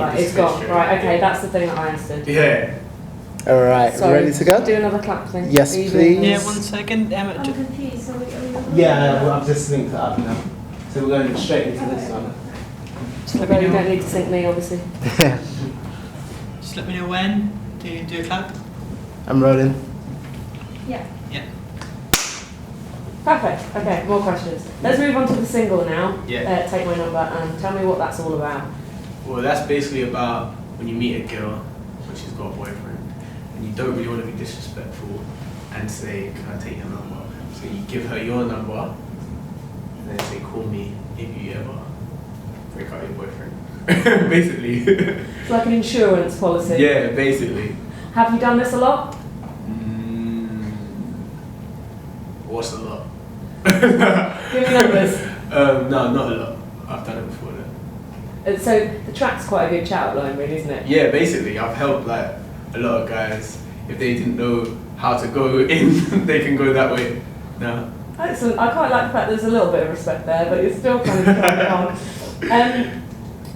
Right, it's gone. Right, okay, that's the thing that I understood. Yeah. All right, Sorry, ready to go? do another clap thing. Yes, Are you doing please. Yeah, this? 1 second. Emma, I'm confused. So Yeah, well, I've just synced it up now. So we're going straight into this one. just let me Although you don't know. need to sync me, obviously. Just let me know when to do a clap. I'm rolling. Yeah. Yeah. Perfect. Okay, more questions. Let's move on to the single now. Yeah. Take My Number, and tell me what that's all about. Well, that's basically about when you meet a girl when she's got a boyfriend and you don't really want to be disrespectful and say, can I take your number? So you give her your number and then say, call me if you ever break up your boyfriend. Basically. It's like an insurance policy. Yeah, basically. Have you done this a lot? What's a lot? Give me numbers. No, not a lot. I've done it before though. So the track's quite a good chat line, really, isn't it? Yeah, basically, I've helped like a lot of guys. If they didn't know how to go in, they can go that way. No. Excellent. I quite like the fact there's a little bit of respect there, but it's still kind of carrying on.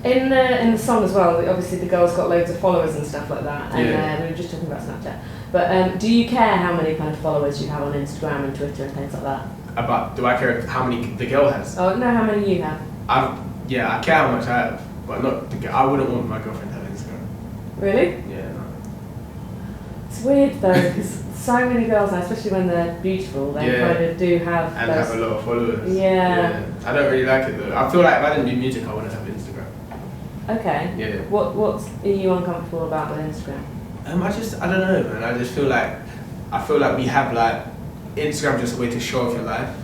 In the song as well, obviously the girl's got loads of followers and stuff like that, and Yeah. we were just talking about Snapchat. But do you care how many kind of followers you have on Instagram and Twitter and things like that? About do I care how many the girl has? Oh, no, how many you have? I care how much I have, but not the girl. I wouldn't want my girlfriend to have Instagram. Really? Yeah, no. It's weird though, because so many girls now, especially when they're beautiful, they Yeah. kind of do have And those. have a lot of followers. Yeah. I don't really like it though. I feel like if I didn't do music, I wouldn't have Instagram. Okay. Yeah. What are you uncomfortable about with Instagram? I don't know, man. I just feel like we have like Instagram just a way to show off your life,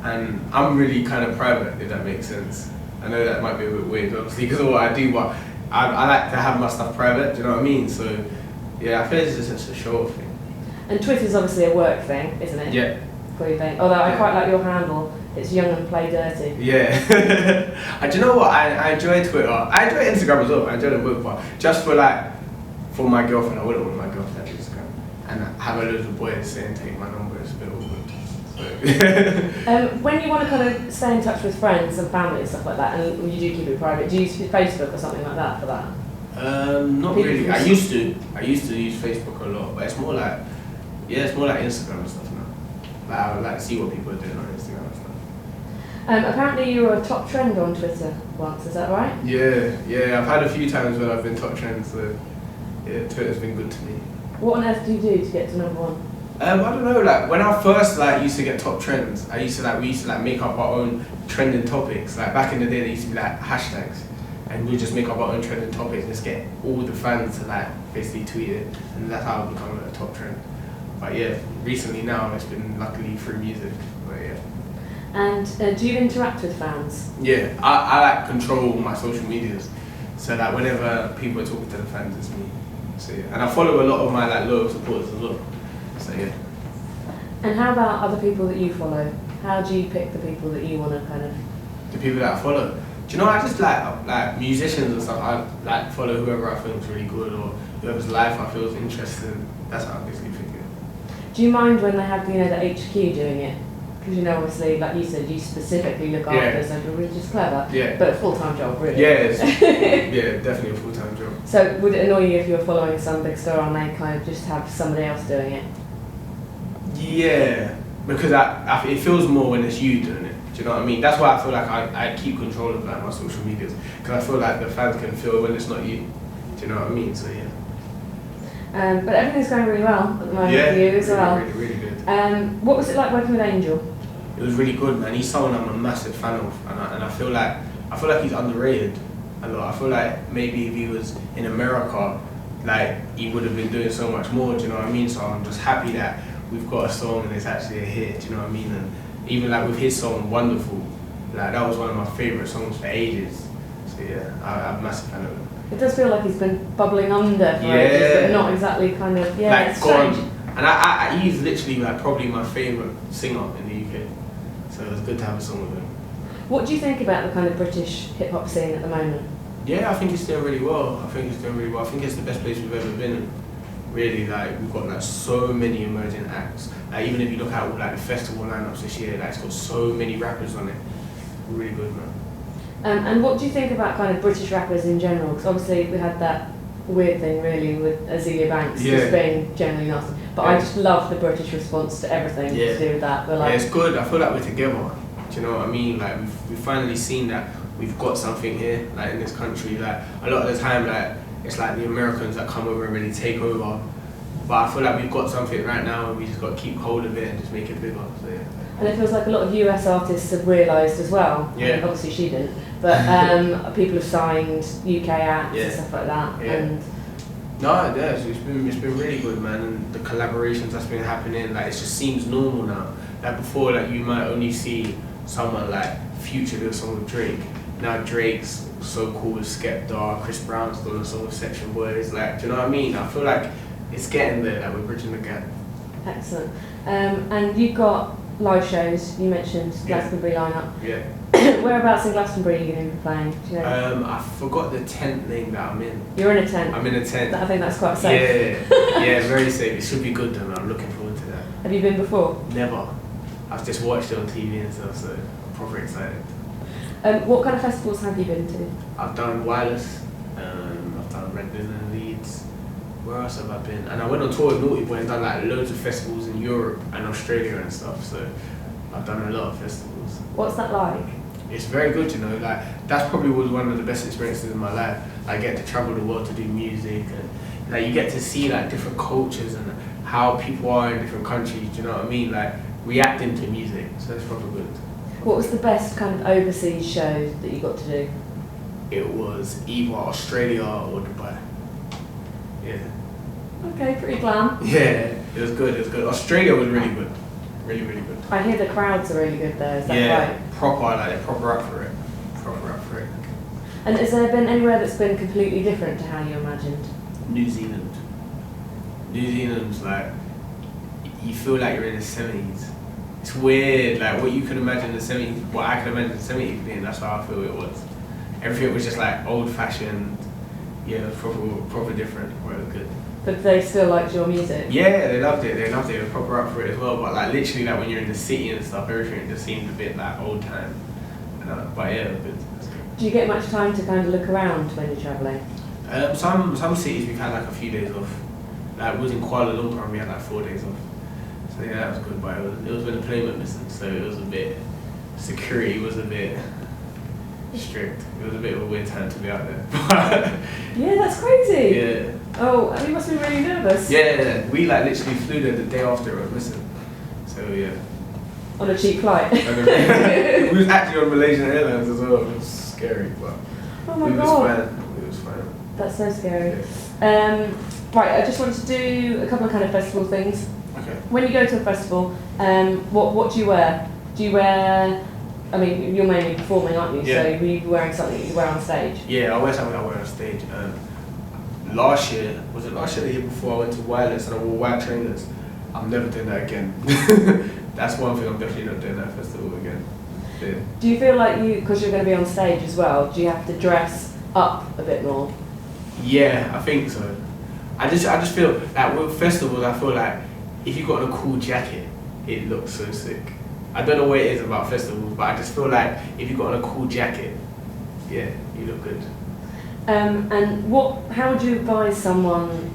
and I'm really kind of private, if that makes sense. I know that might be a bit weird, obviously, because of what I do, but I like to have my stuff private. Do you know what I mean? So yeah, I feel it's just a show off thing. And Twitter's obviously a work thing, isn't it? Yeah. For your thing. Although I Yeah. quite like your handle. It's Yungen Play Dirty. Yeah. Do you know what? I enjoy Twitter. I enjoy Instagram as well. I enjoy them both, but just for my girlfriend, I wouldn't want my girlfriend to have Instagram. And have a little boy saying take my number, it's a bit awkward. So. When you want to kind of stay in touch with friends and family and stuff like that, and you do keep it private, do you use Facebook or something like that for that? Not People really. from I used to use Facebook a lot, but it's more like Instagram and stuff now. Like I would like to see what people are doing on Instagram and stuff. Apparently you were a top trend on Twitter once, is that right? Yeah. I've had a few times when I've been top trend, so yeah, Twitter's been good to me. What on earth do you do to get to number one? I don't know. Like when I first used to get top trends, we used to make up our own trending topics. Like back in the day, there used to be like hashtags, and we just make up our own trending topics and just get all the fans to basically tweet it, and that's how I become a top trend. But yeah, recently now it's been luckily through music. But yeah. And do you interact with fans? Yeah, I control my social medias, so that whenever people are talking to the fans, it's me. So yeah, and I follow a lot of my loyal supporters as well. So yeah. And how about other people that you follow? How do you pick the people that you want to kind of... The people that I follow. Do you know, I just like musicians and stuff. I follow whoever I think is really good or whoever's life I feel is interesting. That's how I basically think it. Do you mind when they have the HQ doing it? Because obviously, like you said, you specifically look after something which is clever, but a full-time job, really. Yeah, yeah, definitely a full-time job. So would it annoy you if you were following some big star and they kind of just have somebody else doing it? Yeah, because it feels more when it's you doing it. Do you know what I mean? That's why I feel like I keep control of my social medias, because I feel like the fans can feel when it's not you. Do you know what I mean? So yeah. But everything's going really well at the moment for you as well. Really good. What was it like working with Angel? It was really good, man. He's someone I'm a massive fan of, and I feel like he's underrated a lot. I feel like maybe if he was in America, he would have been doing so much more. Do you know what I mean? So I'm just happy that we've got a song and it's actually a hit. Do you know what I mean? And even with his song Wonderful, that was one of my favourite songs for ages. So yeah, I'm a massive fan of him. It does feel like he's been bubbling under for ages, but not exactly kind of, it's strange. And he's literally probably my favourite singer in the UK. So it was good to have a song with him. What do you think about the kind of British hip-hop scene at the moment? Yeah, I think it's doing really well. I think it's the best place we've ever been in. Really, we've got so many emerging acts. Even if you look at all the festival lineups this year, it's got so many rappers on it. Really good, man. And what do you think about kind of British rappers in general? Because obviously we had that weird thing really with Azealia Banks Yeah. just being generally nasty. But I just love the British response to everything to do with that. We're like, it's good. I feel like we're together. Do you know what I mean? Like we've finally seen that we've got something here, like in this country. Like a lot of the time, like it's like the Americans that come over and really take over. But I feel like we've got something right now, and we just got to keep hold of it and just make it bigger. So yeah. and it feels like a lot of US artists have realised as well. Yeah. And obviously she didn't, but people have signed UK acts and stuff like that. Yeah. And No, it does. It's been really good, man. And the collaborations that's been happening, like it just seems normal now. Like before, like you might only see someone like Future do a song with Drake. Now Drake's so cool with Skepta, Chris Brown's doing a song with Section Boys. Like, do you know what I mean? I feel like it's getting there. Like we're bridging the gap. excellent. And you've got live shows. You mentioned Glastonbury lineup. Yeah. Whereabouts in Glastonbury are you going to be playing? Do you know? I forgot the tent name that I'm in. You're in a tent. I'm in a tent. I think that's quite safe. Yeah, very safe. It should be good though. I'm looking forward to that. Have you been before? Never. I've just watched it on TV and stuff, so I'm proper excited. What kind of festivals have you been to? I've done Wireless, I've done Red Bull and Leeds. Where else have I been? And I went on tour with Naughty Boy and done like loads of festivals in Europe and Australia and stuff, so I've done a lot of festivals. What's that like? It's very good, you know, like that's probably was one of the best experiences in my life. I get to travel the world to do music and like you get to see like different cultures and how people are in different countries, do you know what I mean? Like reacting to music, so it's probably good. What was the best kind of overseas show that you got to do? It was either Australia or Dubai. Yeah. Okay, pretty glam. Yeah, it was good, Australia was really good. Really, really good. I hear the crowds are really good there, is that right? Proper, like they're proper up for it. Proper up for it. And has there been anywhere that's been completely different to how you imagined? New Zealand. New Zealand's like, you feel like you're in the 70s. It's weird, like what you could imagine the 70s, what I could imagine the 70s being, that's how I feel it was. Everything was just like old fashioned, yeah, proper different, but it was good. But they still liked your music? Yeah, they loved it, they were proper up for it as well, but like literally like when you're in the city and stuff, everything just seemed a bit like old time. But yeah, it was good. Do you get much time to kind of look around when you're travelling? Some cities we've had like a few days off. Like we was in Kuala Lumpur and we had like 4 days off. So yeah, that was good, but it was when the plane went missing, so it was a bit, security was a bit strict. It was a bit of a weird time to be out there. Yeah, that's crazy. Yeah. Oh, you must be really nervous. Yeah, we like literally flew there the day after it was missing. So yeah. On a cheap flight. We was actually on Malaysian Airlines as well. It was scary, but Oh my we was god. fine. We was fine. That's so scary. Yeah. Right, I just wanted to do a couple of kind of festival things. Okay. When you go to a festival, what do you wear? Do you wear, I mean, you're mainly performing, aren't you? Yeah. So will you be wearing something that you wear on stage? Yeah, I wear something I wear on stage. Last year, was it last year or the year before, I went to Wireless and I wore white trainers. I'm never doing that again. That's one thing I'm definitely not doing at festival again. Yeah. Do you feel like because you're going to be on stage as well, do you have to dress up a bit more? Yeah, I think so. I just feel like with festivals, I feel like if you got on a cool jacket, it looks so sick. I don't know what it is about festivals, but I just feel like if you got on a cool jacket, yeah, you look good. And how would you advise someone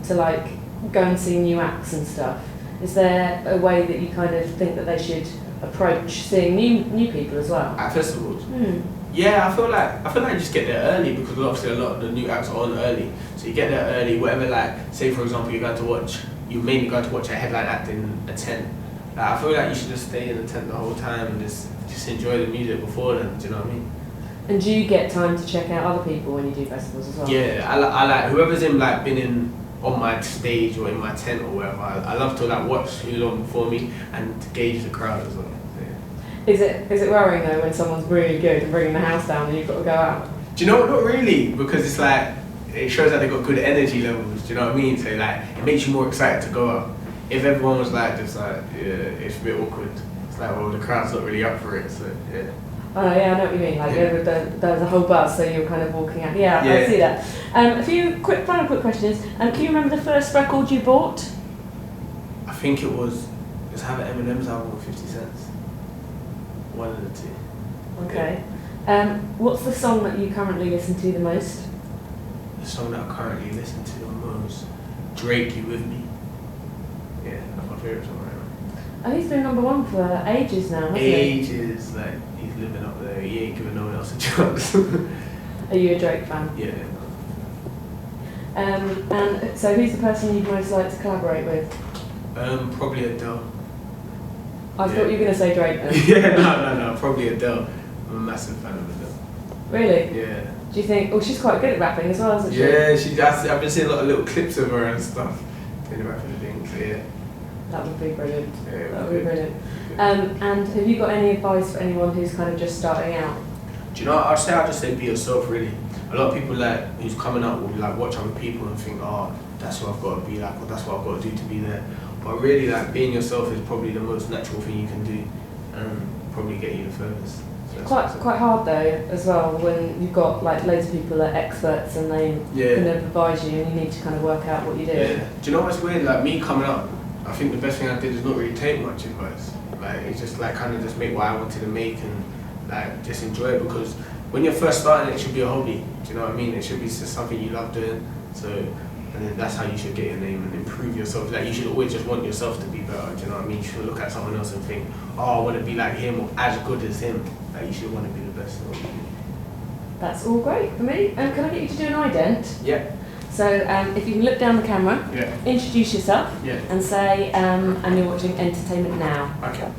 to like go and see new acts and stuff? Is there a way that you kind of think that they should approach seeing new people as well? At festivals? Yeah, I feel like you just get there early because obviously a lot of the new acts are on early. So you get there early, whatever, like, say for example you're mainly going to watch a headline act in a tent. Like, I feel like you should just stay in the tent the whole time and just enjoy the music before then, do you know what I mean? And do you get time to check out other people when you do festivals as well? Yeah, I like whoever's been on my stage or in my tent or whatever, I love to like watch who's on before me and to gauge the crowd as well. So, yeah. Is it worrying though when someone's really good and bringing the house down and you've got to go out? Do you know what? Not really, because it's like, it shows that they've got good energy levels, do you know what I mean? So like, it makes you more excited to go out. If everyone was like, just like, yeah, it's a bit awkward. It's like, well, the crowd's not really up for it, so yeah. Oh yeah, I know what you mean. Like there's a whole buzz, so you're kind of walking out. Yeah, I see that. A few final quick questions. Can you remember the first record you bought? I think it was have an Eminem's album with 50 Cent. One of the two. Okay. What's the song that you currently listen to the most? The song that I currently listen to the most, Drake, You With Me. Yeah, that's my favourite song right now. Oh, he's been #1 for ages now, hasn't he? Ages, like, he's living up there. He ain't giving no one else a chance. Are you a Drake fan? Yeah. And so who's the person you'd most like to collaborate with? Probably Adele. I thought you were going to say Drake then. Yeah, no, probably Adele. I'm a massive fan of Adele. Really? Yeah. Do you think, oh, she's quite good at rapping as well, isn't she? Yeah, I've been seeing a lot of little clips of her and stuff doing the rapping thing, so yeah. That would be brilliant. Yeah, That would be brilliant. And have you got any advice for anyone who's kind of just starting out? Do you know what, I'd just say be yourself really. A lot of people like who's coming up will like watch other people and think, oh, that's what I've got to be like, or that's what I've got to do to be there. But really, like, being yourself is probably the most natural thing you can do and probably get you the furthest. So Quite hard though as well when you've got like loads of people that are experts and they kind of advise you and you need to kind of work out what you do. Yeah. Do you know what's weird? Like me coming up, I think the best thing I did is not really take much advice. Like it's just like kind of just make what I wanted to make and like just enjoy it, because when you're first starting it should be a hobby. Do you know what I mean? It should be just something you love doing. So and then that's how you should get your name and improve yourself. Like you should always just want yourself to be better. Do you know what I mean? You should look at someone else and think, oh, I want to be like him or as good as him. Like you should want to be the best. That's all great for me. Can I get you to do an ident? Yeah. So if you can look down the camera, Yeah. introduce yourself Yeah. and say, and you're watching Entertainment Now. Okay.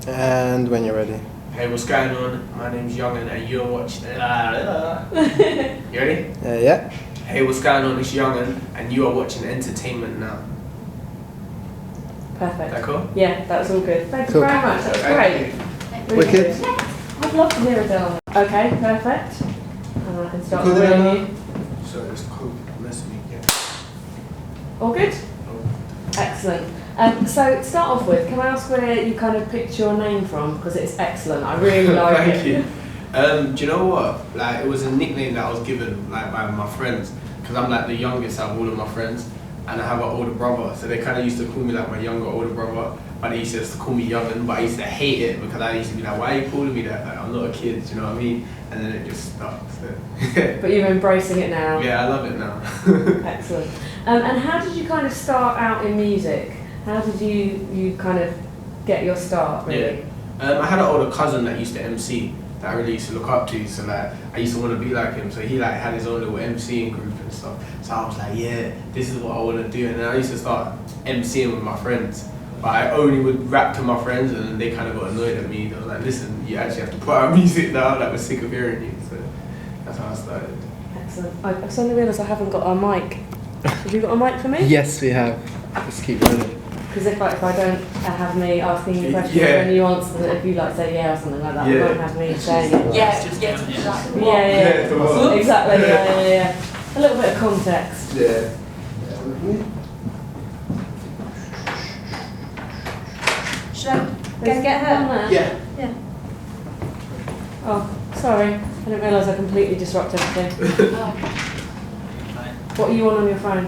And when you're ready. Hey, what's going on? My name's Yungen and you're watching. You ready? Yeah. Hey, what's going on? It's Yungen and you are watching Entertainment Now. Perfect. That cool? Yeah, that was all good. Thank you Cool. very much. That was great. Really Wicked. good. I'd love to hear Adele. Okay, perfect. And I can start Cool, grilling Adele. you. So it's cool. Messing me, All good? Excellent. So to start off with, can I ask where you kind of picked your name from? Because it's excellent. I really like it. Thank you. Do you know what? Like, it was a nickname that I was given like by my friends, because I'm like the youngest out of all of my friends, and I have an older brother, so they kind of used to call me like my younger older brother. But they used to just call me Yungen, but I used to hate it because I used to be like, why are you calling me that? Like, I'm not a kid, do you know what I mean? And then it just stuck. So. But you're embracing it now. Yeah, I love it now. Excellent. And how did you kind of start out in music? How did you kind of get your start, really? Yeah. I had an older cousin that used to MC that I really used to look up to, so like I used to want to be like him. So he like had his own little MCing group and stuff. So I was like, yeah, this is what I want to do. And then I used to start MCing with my friends. But I only would rap to my friends, and then they kind of got annoyed at me. They was like, listen, you actually have to put out music now, like we're sick of hearing you. So that's how I started. Excellent. I've suddenly realised I haven't got a mic. Have you got a mic for me? Yes, we have. Just keep running. Because if I don't have me asking you questions Yeah. and you answer them, if you like say yeah or something like that, Yeah. I won't have me saying it. Yeah, Just yeah, down, Yeah, the what? exactly. Yeah. A little bit of context. Yeah. Should I go get her? Yeah. Yeah. Oh, sorry. I didn't realise I completely disrupted everything. What are you on your phone?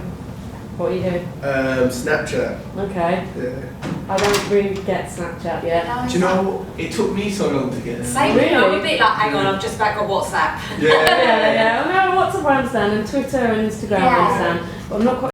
What are you doing? Snapchat. Okay. Yeah. I don't really get Snapchat yet. Do you know, it took me so long to get it. Same Really? here, I'm a bit like, hang on, I've just back on WhatsApp. Yeah. I mean, WhatsApp I understand, and Twitter and Instagram I Yeah. understand, but I'm not quite